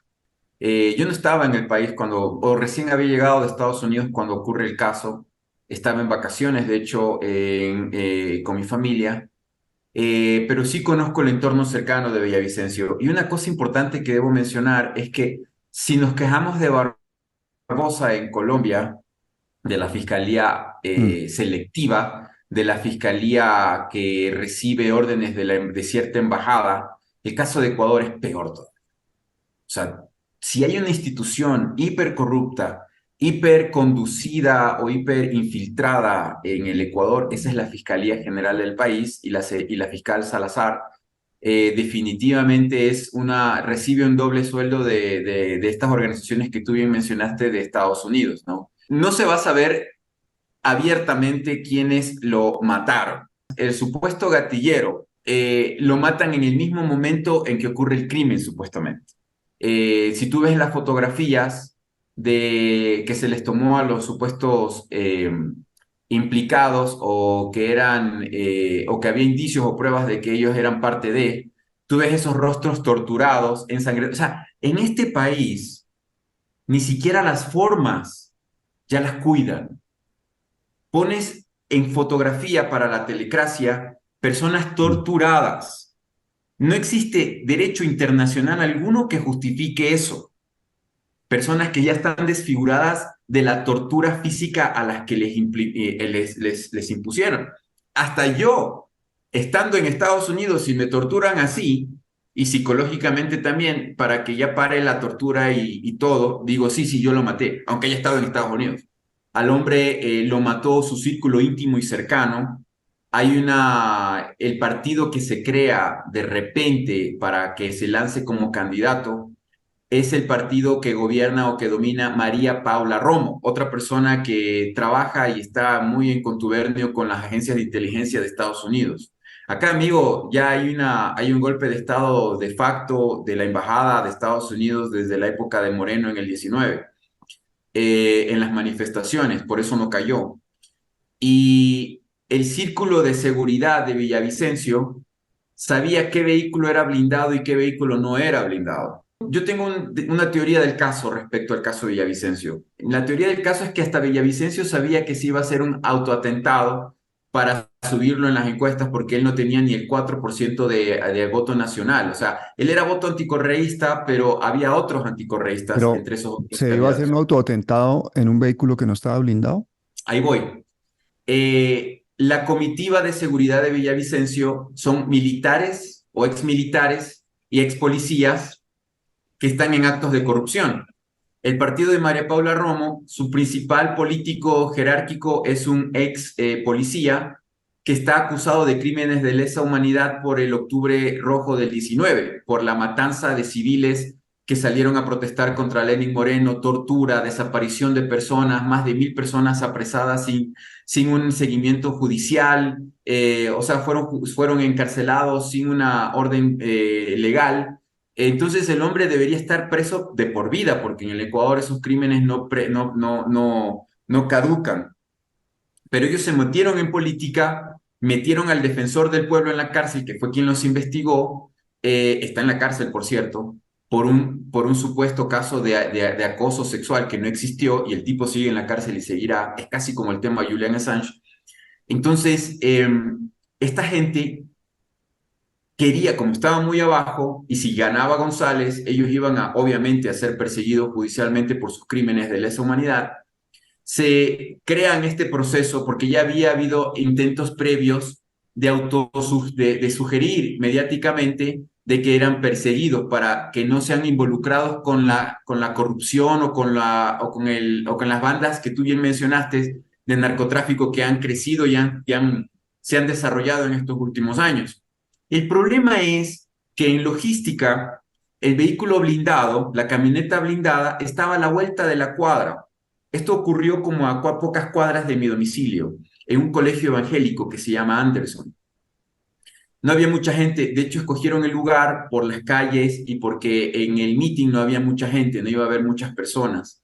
yo no estaba en el país o recién había llegado de Estados Unidos cuando ocurre el caso. Estaba en vacaciones, de hecho, con mi familia. Pero sí conozco el entorno cercano de Villavicencio. Y una cosa importante que debo mencionar es que si nos quejamos de Barbosa en Colombia, de la fiscalía Mm. selectiva, de la fiscalía que recibe órdenes de cierta embajada, el caso de Ecuador es peor todavía. O sea, si hay una institución hipercorrupta, hiperconducida o hiperinfiltrada en el Ecuador, esa es la Fiscalía General del país y la fiscal Salazar. Definitivamente recibe un doble sueldo de estas organizaciones que tú bien mencionaste de Estados Unidos, ¿no? No se va a saber abiertamente quiénes lo mataron. El supuesto gatillero lo matan en el mismo momento en que ocurre el crimen, supuestamente. Si tú ves las fotografías que se les tomó a los supuestos implicados o que había indicios o pruebas de que ellos eran parte tú ves esos rostros torturados, ensangrentados. O sea, en este país ni siquiera las formas ya las cuidan. Pones en fotografía para la telecracia personas Mm. torturadas. No existe derecho internacional alguno que justifique eso. Personas que ya están desfiguradas de la tortura física a las que les impusieron. Hasta yo, estando en Estados Unidos, si me torturan así, y psicológicamente también, para que ya pare la tortura y todo, digo, sí, sí, yo lo maté, aunque haya estado en Estados Unidos. Al hombre lo mató su círculo íntimo y cercano. El partido que se crea de repente para que se lance como candidato es el partido que gobierna o que domina María Paula Romo, otra persona que trabaja y está muy en contubernio con las agencias de inteligencia de Estados Unidos. Acá, amigo, ya hay un golpe de Estado de facto de la Embajada de Estados Unidos desde la época de Moreno en el 19, en las manifestaciones, por eso no cayó. Y el círculo de seguridad de Villavicencio sabía qué vehículo era blindado y qué vehículo no era blindado. Yo tengo una teoría del caso respecto al caso Villavicencio. La teoría del caso es que hasta Villavicencio sabía que se iba a hacer un autoatentado para subirlo en las encuestas porque él no tenía ni el 4% de voto nacional. O sea, él era voto anticorreísta, pero había otros anticorreístas Pero entre esos otros se iba a hacer un candidatos. autoatentado en un vehículo que no estaba blindado. Ahí voy. La comitiva de seguridad de Villavicencio son militares o exmilitares y expolicías que están en actos de corrupción. El partido de María Paula Romo, su principal político jerárquico es un ex policía que está acusado de crímenes de lesa humanidad por el Octubre Rojo del 19, por la matanza de civiles que salieron a protestar contra Lenin Moreno, tortura, desaparición de personas, más de 1.000 personas apresadas sin un seguimiento judicial, o sea, fueron encarcelados sin una orden legal. Entonces el hombre debería estar preso de por vida, porque en el Ecuador esos crímenes no caducan. Pero ellos se metieron en política, metieron al defensor del pueblo en la cárcel, que fue quien los investigó, está en la cárcel, por cierto, por un supuesto caso de acoso sexual que no existió, y el tipo sigue en la cárcel y seguirá. Es casi como el tema de Julian Assange. Entonces, esta gente quería, como estaba muy abajo, y si ganaba González, ellos iban obviamente, a ser perseguidos judicialmente por sus crímenes de lesa humanidad. Se crean este proceso porque ya había habido intentos previos de sugerir mediáticamente de que eran perseguidos para que no sean involucrados con la corrupción o con las bandas que tú bien mencionaste de narcotráfico que han crecido se han desarrollado en estos últimos años. El problema es que en logística, el vehículo blindado, la camioneta blindada, estaba a la vuelta de la cuadra. Esto ocurrió como a pocas cuadras de mi domicilio, en un colegio evangélico que se llama Anderson. No había mucha gente, de hecho escogieron el lugar por las calles y porque en el meeting no había mucha gente, no iba a haber muchas personas.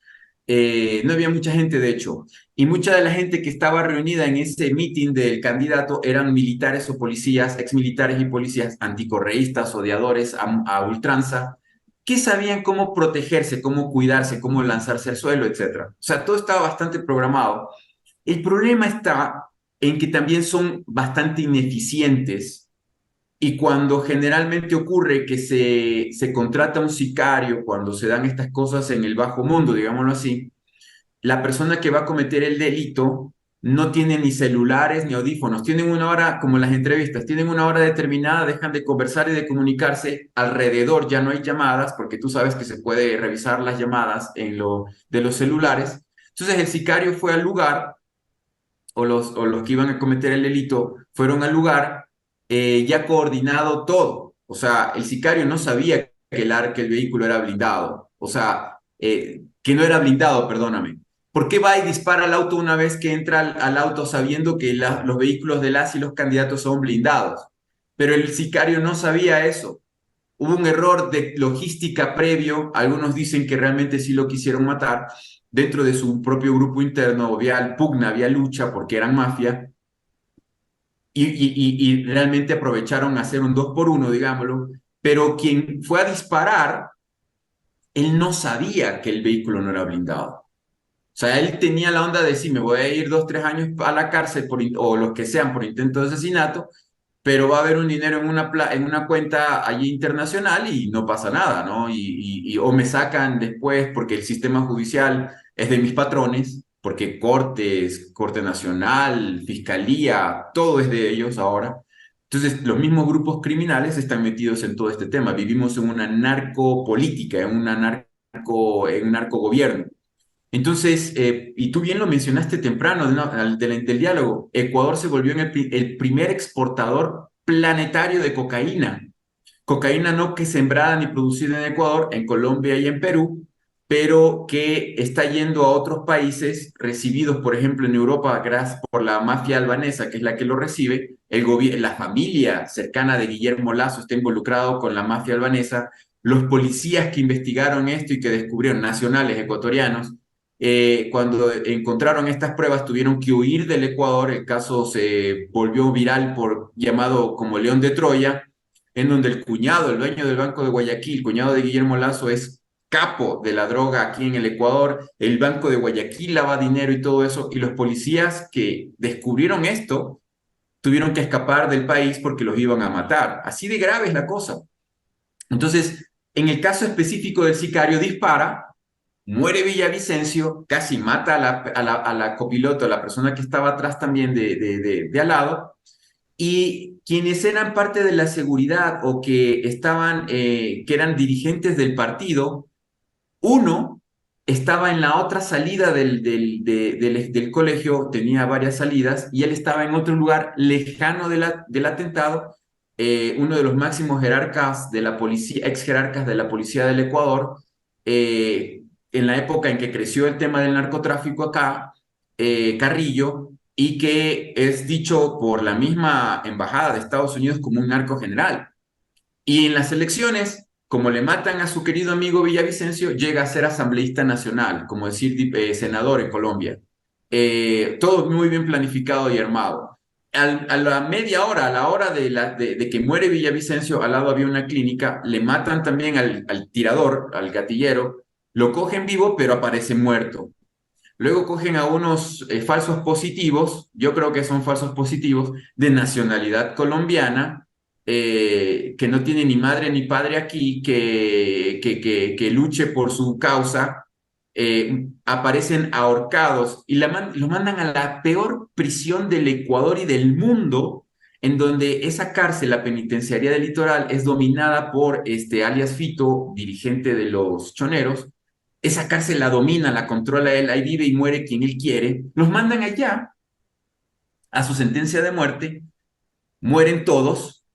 No había mucha gente, de hecho, y mucha de la gente que estaba reunida en ese meeting del candidato eran militares o policías, exmilitares y policías anticorreístas, odiadores a ultranza, que sabían cómo protegerse, cómo cuidarse, cómo lanzarse al suelo, etc. O sea, todo estaba bastante programado. El problema está en que también son bastante ineficientes, y cuando generalmente ocurre que se contrata un sicario, cuando se dan estas cosas en el bajo mundo, digámoslo así, la persona que va a cometer el delito no tiene ni celulares ni audífonos, tienen una hora, como en las entrevistas, tienen una hora determinada, dejan de conversar y de comunicarse, alrededor ya no hay llamadas, porque tú sabes que se puede revisar las llamadas de los celulares. Entonces el sicario fue al lugar, o los que iban a cometer el delito fueron al lugar, ya coordinado todo. O sea, el sicario no sabía que el vehículo era blindado. O sea, que no era blindado, perdóname. ¿Por qué va y dispara al auto una vez que entra al auto sabiendo que los vehículos de las y los candidatos son blindados? Pero el sicario no sabía eso. Hubo un error de logística previo, algunos dicen que realmente sí lo quisieron matar, dentro de su propio grupo interno había pugna, había lucha porque eran mafia, y realmente aprovecharon a hacer un 2 por 1, digámoslo, pero quien fue a disparar, él no sabía que el vehículo no era blindado. O sea, él tenía la onda de decir, me voy a ir 2, 3 años a la cárcel o los que sean por intento de asesinato, pero va a haber un dinero en una cuenta allí internacional y no pasa nada, ¿no? O me sacan después porque el sistema judicial es de mis patrones, porque Cortes, Corte Nacional, Fiscalía, todo es de ellos ahora. Entonces, los mismos grupos criminales están metidos en todo este tema. Vivimos en una narcopolítica, en un narcogobierno. Entonces, y tú bien lo mencionaste temprano del diálogo, Ecuador se volvió el primer exportador planetario de cocaína. Cocaína no que sembrada ni producida en Ecuador, en Colombia y en Perú, pero que está yendo a otros países recibidos, por ejemplo, en Europa, gracias por la mafia albanesa, que es la que lo recibe. La familia cercana de Guillermo Lasso está involucrado con la mafia albanesa. Los policías que investigaron esto y que descubrieron, nacionales ecuatorianos, cuando encontraron estas pruebas tuvieron que huir del Ecuador. El caso se volvió viral llamado como León de Troya, en donde el cuñado, el dueño del Banco de Guayaquil, cuñado de Guillermo Lasso, es capo de la droga aquí en el Ecuador. El Banco de Guayaquil lava dinero y todo eso, y los policías que descubrieron esto tuvieron que escapar del país porque los iban a matar. Así de grave es la cosa. Entonces, en el caso específico del sicario, dispara, muere Villavicencio, casi mata a la copiloto, a la persona que estaba atrás también de al lado, y quienes eran parte de la seguridad o que que eran dirigentes del partido, uno estaba en la otra salida del colegio, tenía varias salidas, y él estaba en otro lugar lejano del atentado, uno de los máximos jerarcas de la policía, ex jerarcas de la policía del Ecuador, en la época en que creció el tema del narcotráfico acá, Carrillo, y que es dicho por la misma embajada de Estados Unidos como un narco general. Y en las elecciones, como le matan a su querido amigo Villavicencio, llega a ser asambleísta nacional, como decir, senador en Colombia. Todo muy bien planificado y armado. A la media hora, a la hora de que muere Villavicencio, al lado había una clínica, le matan también al tirador, al gatillero, lo cogen vivo, pero aparece muerto. Luego cogen a unos falsos positivos, yo creo que son falsos positivos, de nacionalidad colombiana, que no tiene ni madre ni padre aquí, que luche por su causa, aparecen ahorcados y los mandan a la peor prisión del Ecuador y del mundo, en donde esa cárcel, la penitenciaría del Litoral, es dominada por alias Fito, dirigente de los choneros. Esa cárcel la domina, la controla él, ahí vive y muere quien él quiere. Los mandan allá a su sentencia de muerte, mueren todos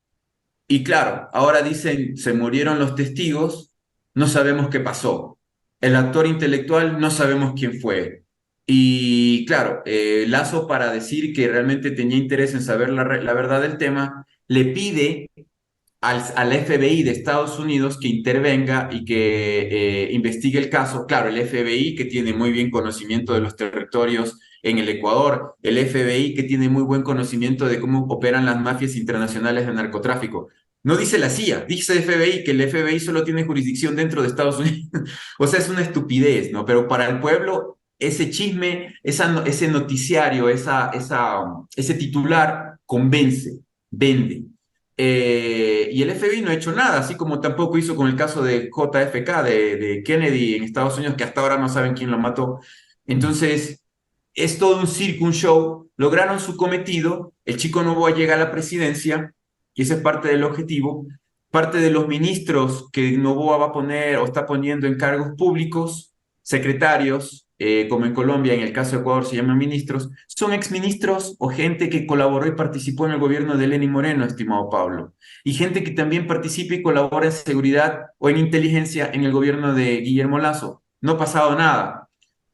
y claro, ahora dicen, se murieron los testigos, no sabemos qué pasó. El actor intelectual no sabemos quién fue. Y claro, Lazo, para decir que realmente tenía interés en saber la verdad del tema, le pide al FBI de Estados Unidos que intervenga y que investigue el caso. Claro, el FBI que tiene muy bien conocimiento de los territorios en el Ecuador, el FBI que tiene muy buen conocimiento de cómo operan las mafias internacionales de narcotráfico. No dice la CIA, dice FBI que el FBI solo tiene jurisdicción dentro de Estados Unidos. O sea, es una estupidez, ¿no? Pero para el pueblo, ese chisme, ese noticiario, ese titular convence, vende. Y el FBI no ha hecho nada, así como tampoco hizo con el caso de JFK, de Kennedy en Estados Unidos, que hasta ahora no saben quién lo mató. Entonces, es todo un circo, un show. Lograron su cometido, el chico Noboa llega a la presidencia, y ese es parte del objetivo. Parte de los ministros que Noboa va a poner o está poniendo en cargos públicos, secretarios, como en Colombia, en el caso de Ecuador se llaman ministros, son exministros o gente que colaboró y participó en el gobierno de Lenín Moreno, estimado Pablo, y gente que también participa y colabora en seguridad o en inteligencia en el gobierno de Guillermo Lazo. No ha pasado nada.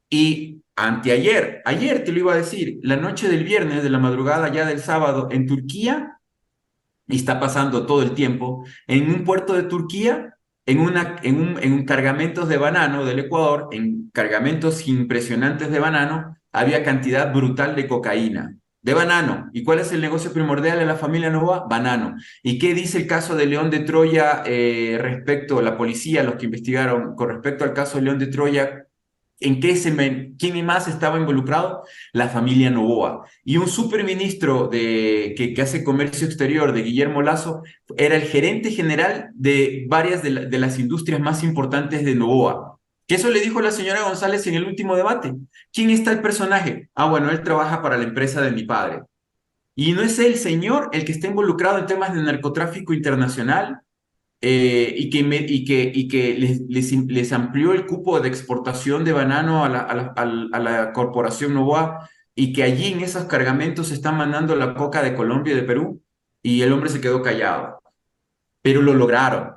Y ayer te lo iba a decir, la noche del viernes, de la madrugada ya del sábado, en Turquía, y está pasando todo el tiempo, en un puerto de Turquía, en un cargamentos de banano del Ecuador, en cargamentos impresionantes de banano, había cantidad brutal de cocaína, de banano. ¿Y cuál es el negocio primordial de la familia Novoa? Banano. ¿Y qué dice el caso de León de Troya respecto a la policía, los que investigaron con respecto al caso de León de Troya? ¿Quién más estaba involucrado? La familia Noboa. Y un superministro que hace comercio exterior de Guillermo Lazo era el gerente general de varias de las industrias más importantes de Noboa. Que eso le dijo la señora González en el último debate. ¿Quién está el personaje? Ah, bueno, él trabaja para la empresa de mi padre. Y no es el señor el que está involucrado en temas de narcotráfico internacional, y que les amplió el cupo de exportación de banano a la corporación Novoa, y que allí en esos cargamentos se están mandando la coca de Colombia y de Perú, y el hombre se quedó callado, pero lo lograron.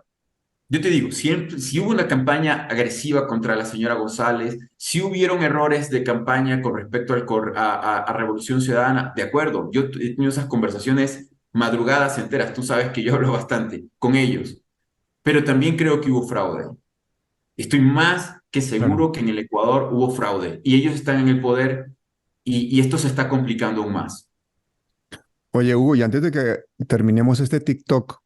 Yo te digo, siempre, si hubo una campaña agresiva contra la señora González, si hubieron errores de campaña con respecto a Revolución Ciudadana, de acuerdo, yo he tenido esas conversaciones madrugadas enteras, tú sabes que yo hablo bastante con ellos, pero también creo que hubo fraude. Estoy más que Claro. seguro que en el Ecuador hubo fraude y ellos están en el poder, y esto se está complicando aún más. Oye, Hugo, y antes de que terminemos este TikTok,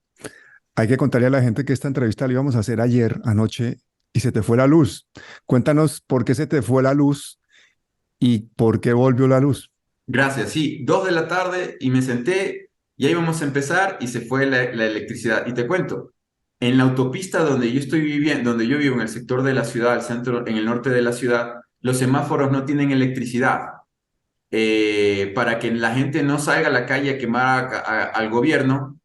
hay que contarle a la gente que esta entrevista la íbamos a hacer ayer, anoche, y se te fue la luz. Cuéntanos por qué se te fue la luz y por qué volvió la luz. Gracias, sí, 2 de la tarde y me senté y ahí vamos a empezar y se fue la electricidad. Y te cuento, en la autopista donde yo estoy viviendo, donde yo vivo en el sector de la ciudad, el centro, en el norte de la ciudad, los semáforos no tienen electricidad. Para que la gente no salga a la calle a quemar al gobierno,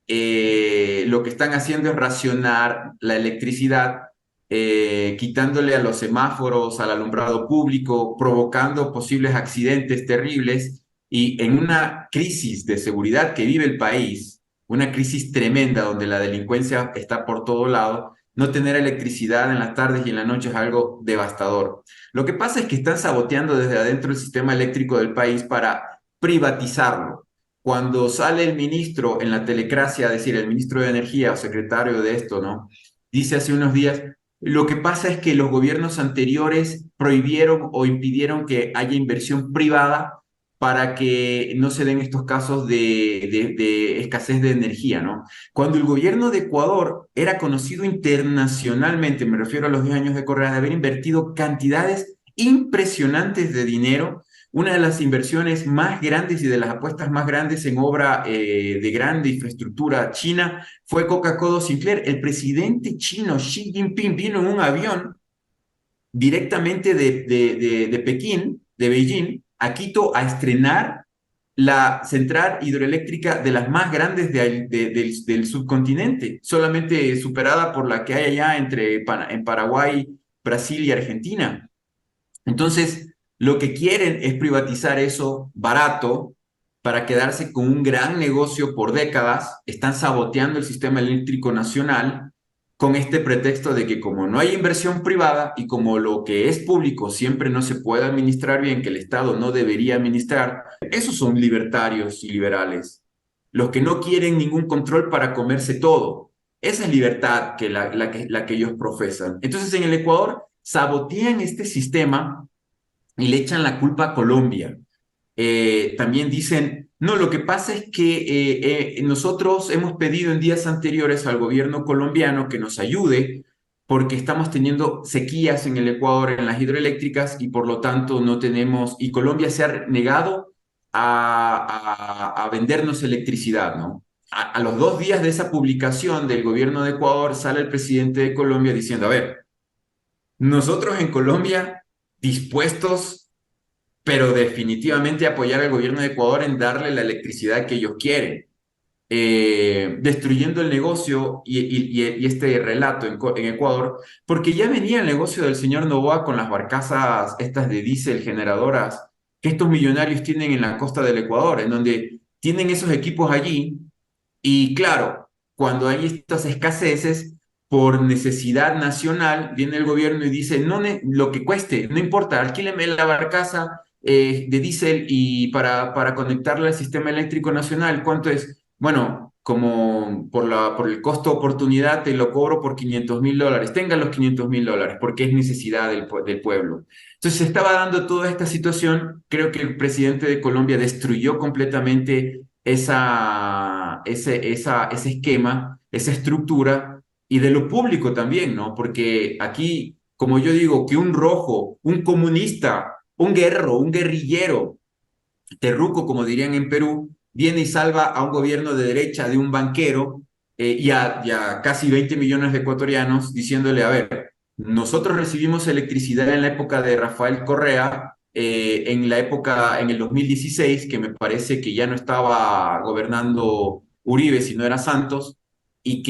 lo que están haciendo es racionar la electricidad, quitándole a los semáforos, al alumbrado público, provocando posibles accidentes terribles. Y en una crisis de seguridad que vive el país, una crisis tremenda donde la delincuencia está por todo lado. No tener electricidad en las tardes y en las noches es algo devastador. Lo que pasa es que están saboteando desde adentro el sistema eléctrico del país para privatizarlo. Cuando sale el ministro en la telecracia, es decir, el ministro de Energía o secretario de esto, ¿no? Dice hace unos días, lo que pasa es que los gobiernos anteriores prohibieron o impidieron que haya inversión privada para que no se den estos casos de escasez de energía, ¿no? Cuando el gobierno de Ecuador era conocido internacionalmente, me refiero a los 10 años de Correa, de haber invertido cantidades impresionantes de dinero, una de las inversiones más grandes y de las apuestas más grandes en obra de grande infraestructura china fue Coca-Cola Sinclair. El presidente chino Xi Jinping vino en un avión directamente de Pekín, de Beijing, a Quito a estrenar la central hidroeléctrica de las más grandes del subcontinente, solamente superada por la que hay allá en Paraguay, Brasil y Argentina. Entonces, lo que quieren es privatizar eso barato para quedarse con un gran negocio por décadas. Están saboteando el sistema eléctrico nacional con este pretexto de que como no hay inversión privada y como lo que es público siempre no se puede administrar bien, que el Estado no debería administrar, esos son libertarios y liberales. Los que no quieren ningún control para comerse todo. Esa es libertad la que ellos profesan. Entonces, en el Ecuador sabotean este sistema y le echan la culpa a Colombia. También dicen, no, lo que pasa es que nosotros hemos pedido en días anteriores al gobierno colombiano que nos ayude porque estamos teniendo sequías en el Ecuador en las hidroeléctricas y por lo tanto no tenemos, y Colombia se ha negado a vendernos electricidad, ¿no? A los 2 días de esa publicación del gobierno de Ecuador sale el presidente de Colombia diciendo, a ver, nosotros en Colombia dispuestos, pero definitivamente apoyar al gobierno de Ecuador en darle la electricidad que ellos quieren, destruyendo el negocio y este relato en Ecuador, porque ya venía el negocio del señor Noboa con las barcazas estas de diésel generadoras que estos millonarios tienen en la costa del Ecuador, en donde tienen esos equipos allí y claro, cuando hay estas escaseces, por necesidad nacional, viene el gobierno y dice, no lo que cueste, no importa, alquíleme la barcaza de diésel y para conectarla al sistema eléctrico nacional, ¿cuánto es? Bueno, como por el costo oportunidad te lo cobro por $500.000, tenga los $500.000 porque es necesidad del pueblo. Entonces se estaba dando toda esta situación, creo que el presidente de Colombia destruyó completamente ese esquema, esa estructura, y de lo público también, ¿no? Porque aquí, como yo digo, que un rojo, un comunista, un guerrero, un guerrillero, terruco, como dirían en Perú, viene y salva a un gobierno de derecha de un banquero y a casi 20 millones de ecuatorianos diciéndole, a ver, nosotros recibimos electricidad en la época de Rafael Correa, en el 2016, que me parece que ya no estaba gobernando Uribe, sino era Santos, y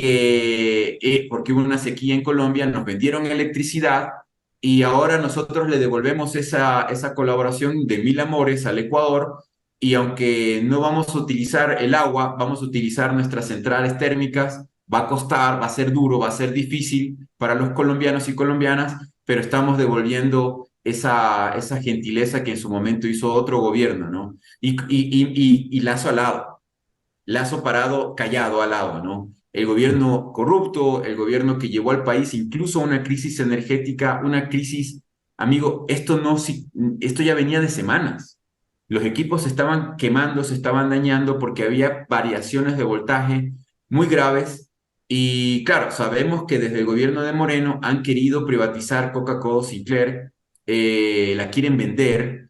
porque hubo una sequía en Colombia, nos vendieron electricidad y ahora nosotros le devolvemos esa colaboración de mil amores al Ecuador y aunque no vamos a utilizar el agua, vamos a utilizar nuestras centrales térmicas, va a costar, va a ser duro, va a ser difícil para los colombianos y colombianas, pero estamos devolviendo esa gentileza que en su momento hizo otro gobierno, ¿no? Y Lazo al lado, Lazo parado, callado al lado, ¿no? El gobierno corrupto, el gobierno que llevó al país incluso a una crisis energética, una crisis, amigo, esto ya venía de semanas. Los equipos se estaban quemando, se estaban dañando porque había variaciones de voltaje muy graves. Y claro, sabemos que desde el gobierno de Moreno han querido privatizar Coca-Cola Sinclair, la quieren vender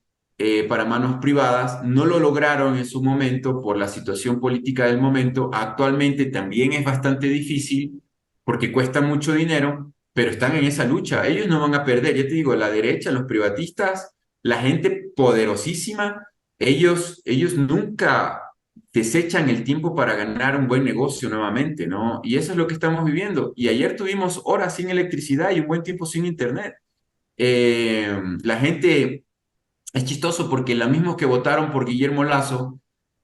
para manos privadas. No lo lograron en su momento por la situación política del momento. Actualmente también es bastante difícil porque cuesta mucho dinero, pero están en esa lucha. Ellos no van a perder. Ya te digo, la derecha, los privatistas, la gente poderosísima, ellos nunca desechan el tiempo para ganar un buen negocio nuevamente, ¿no? Y eso es lo que estamos viviendo. Y ayer tuvimos horas sin electricidad y un buen tiempo sin internet. La gente es chistoso porque los mismos que votaron por Guillermo Lazo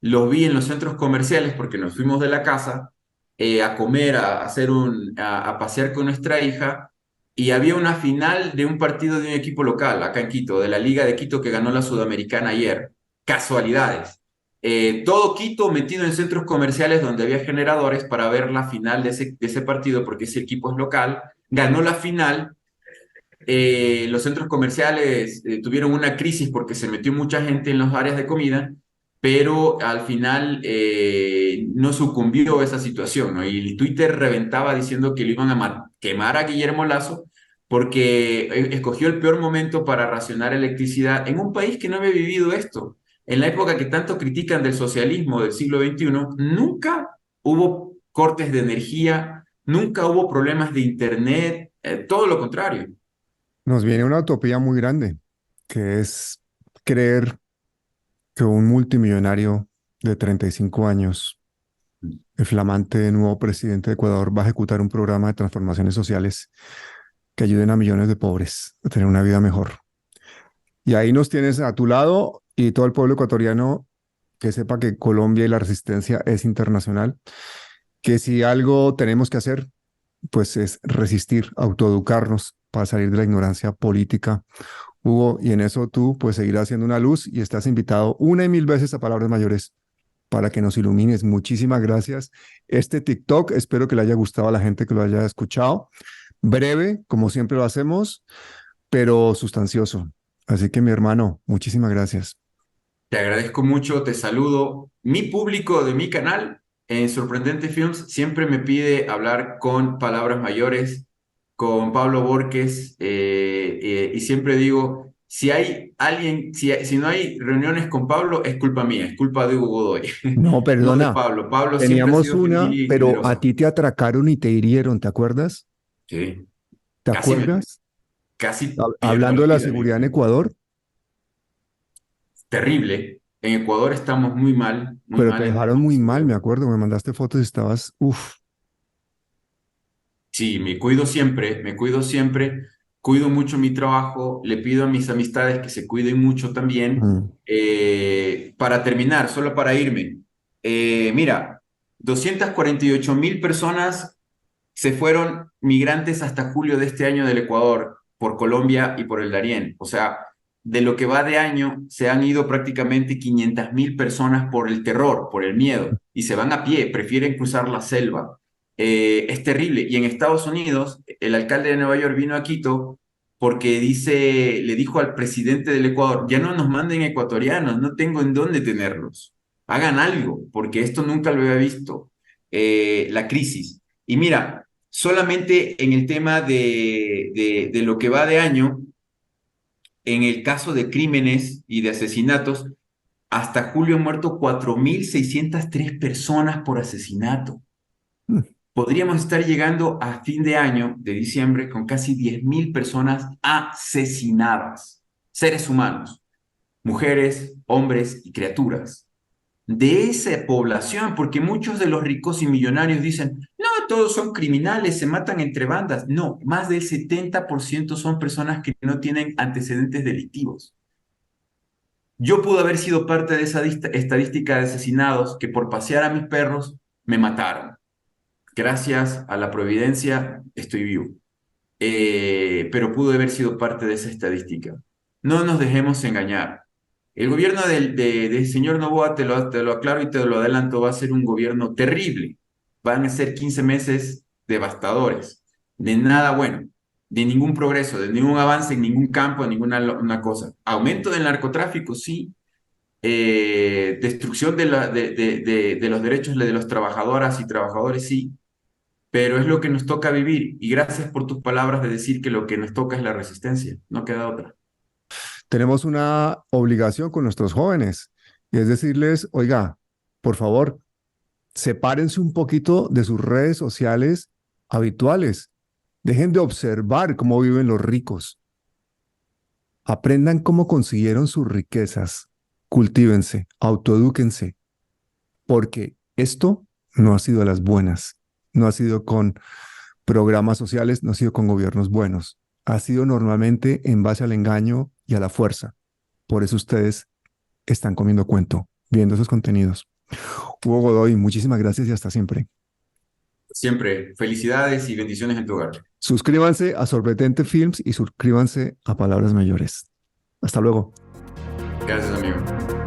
los vi en los centros comerciales porque nos fuimos de la casa a comer, a pasear con nuestra hija, y había una final de un partido de un equipo local acá en Quito, de la Liga de Quito que ganó la Sudamericana ayer. Casualidades. Todo Quito metido en centros comerciales donde había generadores para ver la final de ese partido porque ese equipo es local. Ganó la final. Los centros comerciales tuvieron una crisis porque se metió mucha gente en las áreas de comida, pero al final no sucumbió esa situación, ¿no? Y Twitter reventaba diciendo que lo iban a quemar a Guillermo Lasso porque escogió el peor momento para racionar electricidad en un país que no había vivido esto. En la época que tanto critican del socialismo del siglo XXI, nunca hubo cortes de energía, nunca hubo problemas de internet, todo lo contrario. Nos viene una utopía muy grande, que es creer que un multimillonario de 35 años, el flamante nuevo presidente de Ecuador, va a ejecutar un programa de transformaciones sociales que ayuden a millones de pobres a tener una vida mejor. Y ahí nos tienes a tu lado y todo el pueblo ecuatoriano que sepa que Colombia y la resistencia es internacional, que si algo tenemos que hacer, pues es resistir, autoeducarnos para salir de la ignorancia política. Hugo, y en eso tú pues seguirás siendo una luz y estás invitado una y mil veces a Palabras Mayores para que nos ilumines. Muchísimas gracias. Este TikTok, espero que le haya gustado a la gente que lo haya escuchado. Breve, como siempre lo hacemos, pero sustancioso. Así que mi hermano, muchísimas gracias. Te agradezco mucho, te saludo. Mi público de mi canal en Sorprendente Films siempre me pide hablar con Palabras Mayores, con Pablo Borges, y siempre digo, si hay alguien, si no hay reuniones con Pablo, es culpa mía, es culpa de Hugo Godoy, No, no de perdona, Pablo. Pablo siempre ha teníamos sido una, gentil y pero a generoso. ti te atracaron y te hirieron, ¿te acuerdas? Sí, ¿Te casi acuerdas? pierdo Hablando de la la vida, seguridad en Ecuador, terrible. En Ecuador estamos muy pero te mal en el dejaron tema de muy mal, me seguridad. acuerdo, me mandaste fotos y estabas, uff. Sí, me cuido siempre, cuido mucho mi trabajo, le pido a mis amistades que se cuiden mucho también. Para terminar, solo para irme, mira, 248.000 personas se fueron migrantes hasta julio de este año del Ecuador, por Colombia y por el Darién. O sea, de lo que va de año, se han ido prácticamente 500.000 personas por el terror, por el miedo, y se van a pie, prefieren cruzar la selva. Es terrible. Y en Estados Unidos, el alcalde de Nueva York vino a Quito porque le dijo al presidente del Ecuador, ya no nos manden ecuatorianos, no tengo en dónde tenerlos. Hagan algo, porque esto nunca lo había visto. La crisis. Y mira, solamente en el tema de lo que va de año, en el caso de crímenes y de asesinatos, hasta julio han muerto 4.603 personas por asesinato. Podríamos estar llegando a fin de año, de diciembre, con casi 10.000 personas asesinadas, seres humanos, mujeres, hombres y criaturas de esa población, porque muchos de los ricos y millonarios dicen, no, todos son criminales, se matan entre bandas. No, más del 70% son personas que no tienen antecedentes delictivos. Yo pude haber sido parte de esa estadística de asesinados que por pasear a mis perros me mataron. Gracias a la providencia estoy vivo. Pero pude haber sido parte de esa estadística. No nos dejemos engañar. El gobierno del señor Noboa, te lo aclaro y te lo adelanto, va a ser un gobierno terrible. Van a ser 15 meses devastadores, de nada bueno, de ningún progreso, de ningún avance en ningún campo, en ninguna una cosa. Aumento del narcotráfico, sí. Destrucción de los derechos de los trabajadoras y trabajadores, sí, pero es lo que nos toca vivir. Y gracias por tus palabras de decir que lo que nos toca es la resistencia. No queda otra. Tenemos una obligación con nuestros jóvenes y es decirles, oiga, por favor, sepárense un poquito de sus redes sociales habituales. Dejen de observar cómo viven los ricos. Aprendan cómo consiguieron sus riquezas. Cultívense, autoedúquense, porque esto no ha sido a las buenas, no ha sido con programas sociales, no ha sido con gobiernos buenos, ha sido normalmente en base al engaño y a la fuerza. Por eso ustedes están comiendo cuento, viendo esos contenidos. Hugo Godoy, muchísimas gracias y hasta siempre. Siempre, felicidades y bendiciones en tu hogar. Suscríbanse a Sorbetente Films y suscríbanse a Palabras Mayores. Hasta luego. Gracias, amigo.